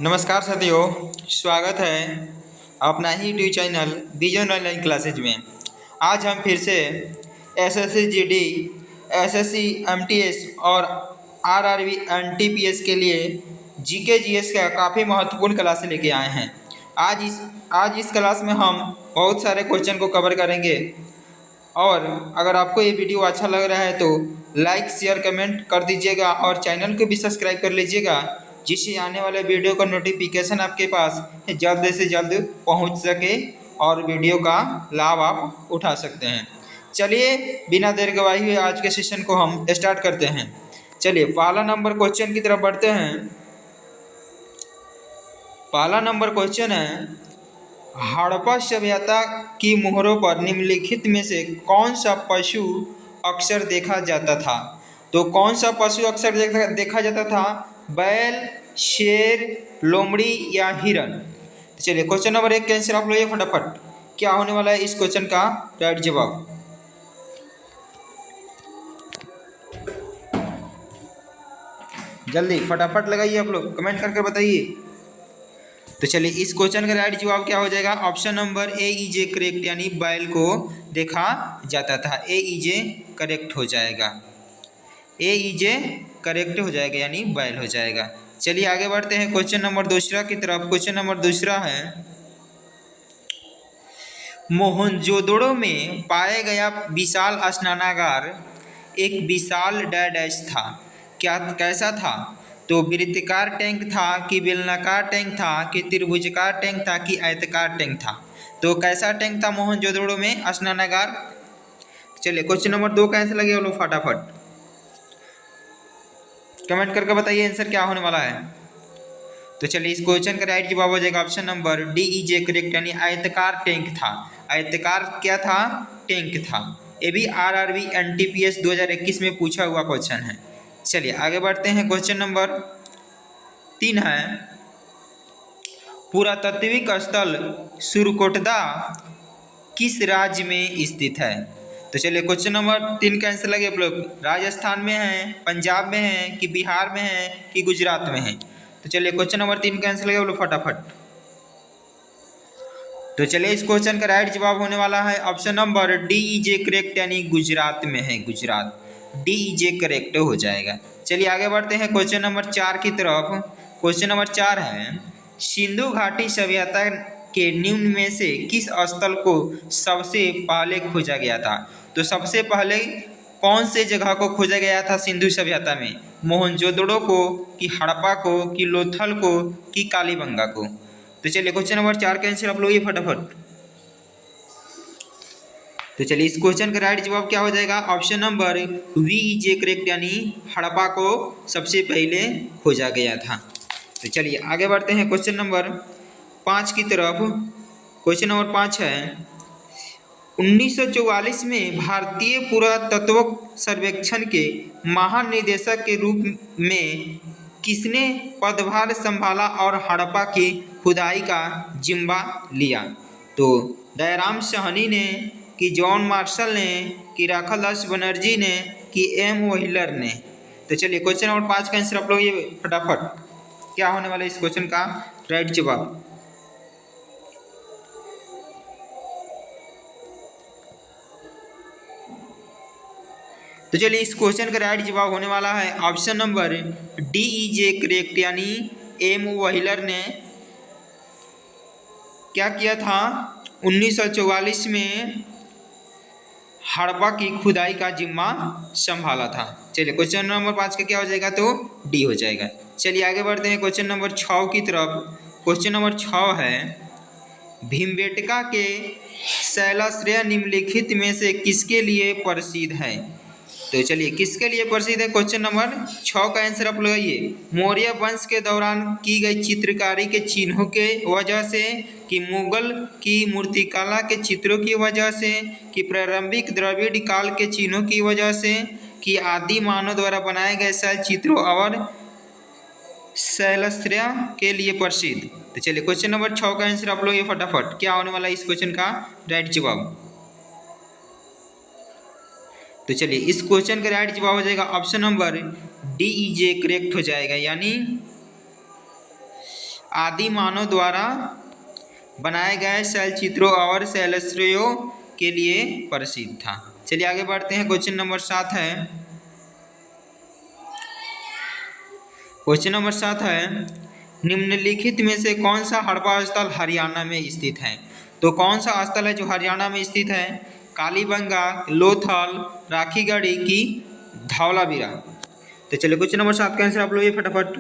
नमस्कार साथियों, स्वागत है अपना ही YouTube channel vision online classes में। आज हम फिर से एसएससी जीडी, एसएससी एमटीएस और आरआरबी एनटीपीएस के लिए जीके जीएस का काफ़ी महत्वपूर्ण क्लास लेके आए हैं। आज इस क्लास में हम बहुत सारे क्वेश्चन को कवर करेंगे और अगर आपको ये वीडियो अच्छा लग रहा है तो लाइक शेयर कमेंट कर दीजिएगा और चैनल को भी सब्सक्राइब कर लीजिएगा, जिससे आने वाले वीडियो का नोटिफिकेशन आपके पास जल्द से जल्द पहुंच सके और वीडियो का लाभ आप उठा सकते हैं। चलिए बिना देर गवाए हुए आज के सेशन को हम स्टार्ट करते हैं। चलिए पहला नंबर क्वेश्चन की तरफ बढ़ते हैं। पहला नंबर क्वेश्चन है, हड़प्पा सभ्यता की मोहरों पर निम्नलिखित में से कौन सा पशु अक्सर देखा जाता था? तो कौन सा पशु अक्सर देखा जाता था? बैल, शेर, लोमड़ी या हिरन? तो चलिए क्वेश्चन नंबर 1 का आंसर आप लोग फटाफट क्या होने वाला है इस क्वेश्चन का राइट जवाब। जल्दी फटाफट लगाइए, आप लोग कमेंट करके बताइए। तो चलिए इस क्वेश्चन का राइट जवाब क्या हो जाएगा? Option number A is a correct, यानी बैल को देखा जाता था। ए इज ए करेक्ट हो जाएगा, ए इज ए करेक्ट हो जाएगा यानी बैल हो जाएगा। चलिए आगे बढ़ते हैं क्वेश्चन नंबर दूसरा की तरफ। क्वेश्चन नंबर दूसरा है, मोहनजोदड़ो में पाया गया विशाल स्नानागार एक विशाल डैश था, क्या कैसा था? तो वृत्ताकार टैंक था कि बेलनाकार टैंक था कि त्रिभुजाकार टैंक था कि आयताकार टैंक था? तो कैसा टैंक था मोहनजोदड़ो में स्नानागार? चलिए क्वेश्चन नंबर 2 का आंसर लगे लोग फटाफट कमेंट करके बताइए आंसर क्या होने वाला है। तो चलिए इस क्वेश्चन का राइट जवाब हो जाएगा option number D is a correct, यानी आयताकार टैंक था। आयताकार क्या था? टैंक था। ये भी आरआरबी एनटीपीएस 2021 में पूछा हुआ क्वेश्चन है। चलिए आगे बढ़ते हैं। क्वेश्चन नंबर 3 है, पुरातात्विक स्थल सुरकोटदा किस राज्य में स्थित है? तो चलिए क्वेश्चन नंबर 3 का आंसर लगे आप लोग। राजस्थान में है, पंजाब में है कि बिहार में है कि गुजरात में है? तो चलिए क्वेश्चन नंबर 3 का आंसर लगे आप लोग फटाफट। तो चलिए इस क्वेश्चन का राइट जवाब होने वाला है option number D is a correct, यानी गुजरात में है। Gujarat, D is a correct हो जाएगा। चलिए आगे बढ़ते हैं क्वेश्चन नंबर 4 की तरफ। क्वेश्चन नंबर 4 है, सिंधु घाटी सभ्यता के निम्न में से किस स्थल को सबसे पहले खोजा गया था? तो सबसे पहले कौन से जगह को खोजा गया था सिंधु सभ्यता में? मोहनजोदड़ो को कि हड़प्पा को कि लोथल को कि कालीबंगा को? तो चलिए क्वेश्चन नंबर 4 का आंसर आप लोग ये फटाफट। तो चलिए इस क्वेश्चन का राइट जवाब क्या हो जाएगा? Option number B is a correct, यानी हड़प्पा को सबसे पहले खोजा गया था। तो चलिए आगे बढ़ते हैं क्वेश्चन नंबर 5 की तरफ। क्वेश्चन नंबर 5 है, 1944 में भारतीय पुरातत्व सर्वेक्षण के महानिदेशक के रूप में किसने पदभार संभाला और हड़प्पा की खुदाई का जिम्मा लिया? तो दयाराम साहनी ने कि जॉन मार्शल ने कि राखालदास बनर्जी ने कि एम व्हीलर ने? तो चलिए क्वेश्चन नंबर 5 का आंसर आप लोग ये फटाफट क्या होने वाला है इस क्वेश्चन का राइट जवाब। तो चलिए इस क्वेश्चन का राइट जवाब होने वाला है option number D is a correct, यानी एम व्हीलर ने क्या किया था? 1944 में हड़प्पा की खुदाई का जिम्मा संभाला था। चलिए क्वेश्चन नंबर 5 का क्या हो जाएगा? तो डी हो जाएगा। चलिए आगे बढ़ते हैं क्वेश्चन नंबर 6 की तरफ। क्वेश्चन नंबर 6 है, भीमबेटका के शैलाश्रय निम्नलिखित में से किसके लिए प्रसिद्ध है? तो चलिए किसके लिए प्रसिद्ध है? क्वेश्चन नंबर 6 का आंसर आप लगाइए। मौर्य वंश के दौरान की गई चित्रकारी के चिन्हों के वजह से कि मुगल की मूर्तिकला के चित्रों की वजह से कि प्रारंभिक द्रविड़ काल के चिन्हों की वजह से कि आदि मानव द्वारा बनाए गए शैल चित्रों और शैलाश्रय के लिए प्रसिद्ध? तो चलिए क्वेश्चन नंबर 6 का आंसर आप लोग ये फटाफट क्या होने वाला है इस क्वेश्चन का राइट जवाब। तो चलिए इस क्वेश्चन का राइट जवाब हो जाएगा option number D is a correct हो जाएगा, यानी आदि मानव द्वारा बनाए गए शैलचित्रों और शैलाश्रयों के लिए प्रसिद्ध था। चलिए आगे बढ़ते हैं। क्वेश्चन नंबर 7 है। क्वेश्चन नंबर 7 है, निम्नलिखित में से कौन सा हड़प्पा स्थल हरियाणा में स्थित है? तो कौन सा स्थल है जो हरियाणा में स्थित है? कालीबंगा, लोथल, राखीगढ़ी की धौलावीरा? तो चलिए क्वेश्चन नंबर 7 का आंसर आप लोग ये फटाफट।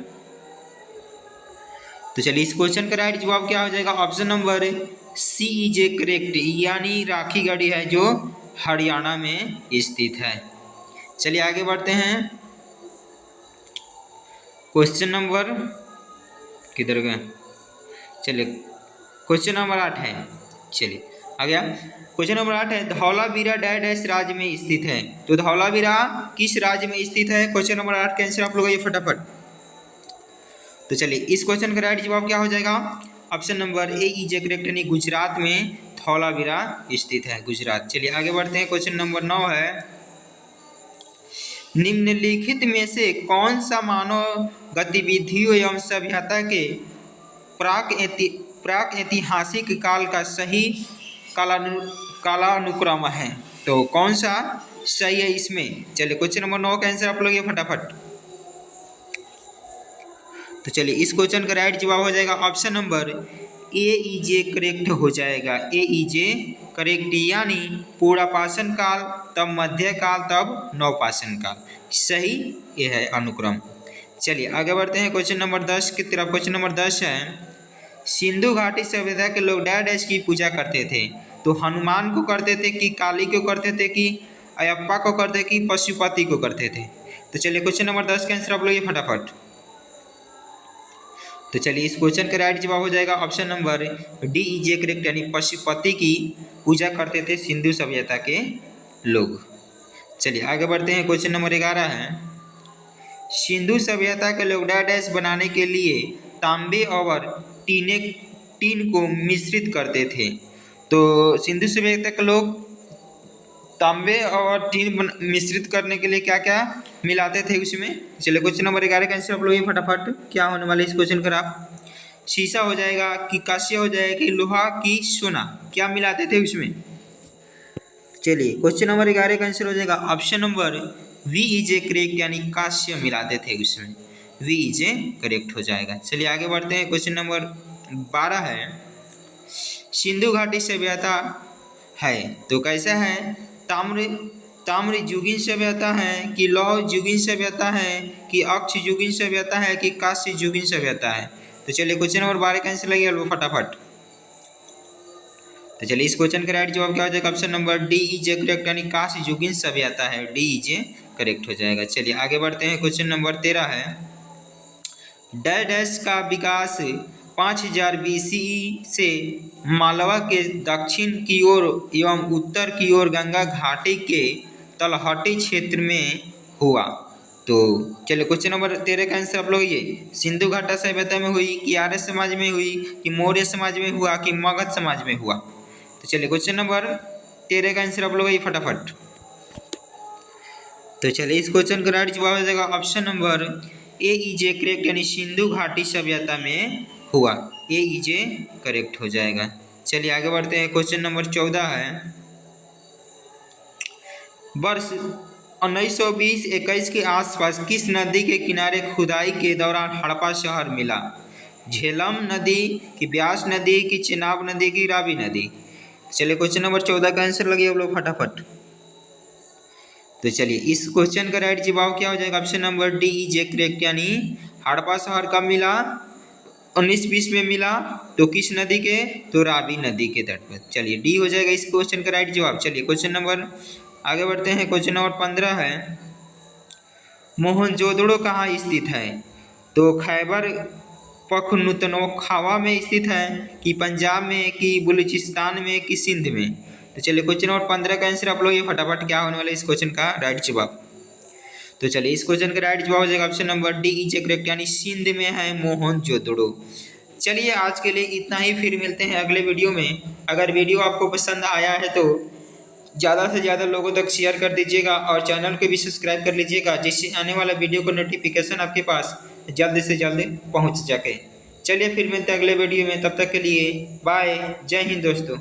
तो चलिए इस क्वेश्चन का राइट जवाब क्या हो जाएगा? Option number C is a correct, यानी राखीगढ़ी है जो हरियाणा में स्थित है। चलिए आगे बढ़ते हैं। क्वेश्चन नंबर किधर गए? चलिए क्वेश्चन नंबर 8 है। चलिए आ गया। क्वेश्चन नंबर 8 है, धौलावीरा डैश राज्य में स्थित है? तो धौलावीरा किस राज्य में स्थित है? क्वेश्चन नंबर 8 का आंसर आप लोग ये फटाफट। तो चलिए इस क्वेश्चन का राइट जवाब क्या हो जाएगा? Option number A is correct, यानी गुजरात में धौलावीरा स्थित है, गुजरात। चलिए आगे बढ़ते हैं। क्वेश्चन नंबर 9 है, निम्नलिखित में से कौन सा मानव गतिविधियों एवं सभ्यता के प्राक ऐतिहासिक काल का सही कालानुक्रम है? तो कौन सा सही है इसमें? चलिए क्वेश्चन नंबर 9 का आंसर आप लोग ये फटाफट। तो चलिए इस क्वेश्चन का राइट जवाब हो जाएगा option number A is a correct हो जाएगा। ए इज ए करेक्ट, यानी पुरापाषाण काल, तब मध्यकाल, तब नवपाषाण काल, सही ये है अनुक्रम। चलिए आगे बढ़ते हैं क्वेश्चन नंबर 10 की तरफ। क्वेश्चन नंबर 10 है, सिंधु घाटी सभ्यता के लोग डैश की पूजा करते थे? तो हनुमान को करते थे कि काली को करते थे कि अयप्पा को करते कि पशुपति को करते थे? तो चलिए क्वेश्चन नंबर 10 का आंसर आप लोग ये फटाफट। तो चलिए इस क्वेश्चन का राइट जवाब हो जाएगा option number D is a correct, यानी पशुपति की पूजा करते थे सिंधु सभ्यता के लोग। चलिए आगे बढ़ते हैं। क्वेश्चन नंबर 11 है, सिंधु सभ्यता के लोग डैश बनाने के लिए तांबे और टीन को मिश्रित करते थे? तो सिंधु सभ्यता के लोग तांबे और टीन मिश्रित करने के लिए क्या क्या मिलाते थे उसमें? चलिए क्वेश्चन नंबर 11 का आंसर आप लोग ये फटाफट क्या होने वाला है इस क्वेश्चन का? आप शीशा हो जाएगा कि कांस्य हो जाएगा कि लोहा की सोना, क्या मिलाते थे उसमें? चलिए क्वेश्चन नंबर 11 का आंसर हो जाएगा option number B is a correct, यानी कांस्य मिलाते थे उसमें, वी इज ए करेक्ट हो जाएगा। चलिए आगे बढ़ते हैं। क्वेश्चन नंबर 12 है, सिंधु घाटी सभ्यता है तो कैसा है? ताम्र युगीन सभ्यता है कि लौह युगीन सभ्यता है कि अक्ष युगीन सभ्यता है कि कांस्य युगीन सभ्यता है? तो चलिए क्वेश्चन नंबर 12 का आंसर लगे लो फटाफट। तो चलिए इस क्वेश्चन का राइट जवाब क्या हो जाएगा? Option number D is a correct, यानी कांस्य युगीन सभ्यता है, डी इज ए करेक्ट हो जाएगा। चलिए आगे बढ़ते हैं। क्वेश्चन नंबर 13 है, डैश का विकास 5000 BCE से मालवा के दक्षिण की ओर एवं उत्तर की ओर गंगा घाटी के तलहटी क्षेत्र में हुआ? तो चलिए क्वेश्चन नंबर 13 का आंसर आप लोग ये, सिंधु घाटी सभ्यता में हुई कि आर्य समाज में हुई कि मौर्य समाज में हुआ कि मगध समाज में हुआ? तो चलिए क्वेश्चन नंबर 13 का आंसर आप लोग ये फटाफट। तो चलिए इस क्वेश्चन का राइट जवाब हो जाएगा option number A is a correct, यानी सिंधु घाटी सभ्यता में हुआ, ए इज ए करेक्ट हो जाएगा। चलिए आगे बढ़ते हैं। क्वेश्चन नंबर 14 है, वर्ष 1920-21 के आसपास किस नदी के किनारे खुदाई के दौरान हड़प्पा शहर मिला? झेलम नदी की ब्यास नदी की चेनाब नदी की रावी नदी? चलिए क्वेश्चन नंबर 14 का आंसर लगे आप लोग फटाफट। तो चलिए इस क्वेश्चन का राइट जवाब क्या हो जाएगा? Option number D is a correct, यानी हड़प्पा शहर कब मिला? 1920 में मिला। तो किस नदी के? तो रावी नदी के तट पर। चलिए डी हो जाएगा इस क्वेश्चन का राइट जवाब। चलिए क्वेश्चन नंबर आगे बढ़ते हैं। क्वेश्चन नंबर 15 है, मोहनजोदड़ो कहाँ स्थित है? तो खैबर पख्तूनख्वा में स्थित है कि पंजाब में कि बलूचिस्तान में कि सिंध में? तो चलिए क्वेश्चन नंबर 15 का आंसर आप लोग ये फटाफट क्या होने वाला है इस क्वेश्चन का राइट जवाब? तो चलिए इस क्वेश्चन का राइट जवाब हो जाएगा option number D is a correct, यानी सिंध में है मोहनजोदड़ो। चलिए आज के लिए इतना ही, फिर मिलते हैं अगले वीडियो में। अगर वीडियो आपको पसंद आया है तो ज़्यादा से ज़्यादा लोगों तक शेयर कर दीजिएगा और चैनल को भी सब्सक्राइब कर लीजिएगा, जिससे आने वाला वीडियो को नोटिफिकेशन आपके पास जल्द से जल्द पहुंच सके। चलिए फिर मिलते हैं अगले वीडियो में, तब तक के लिए बाय, जय हिंद दोस्तों।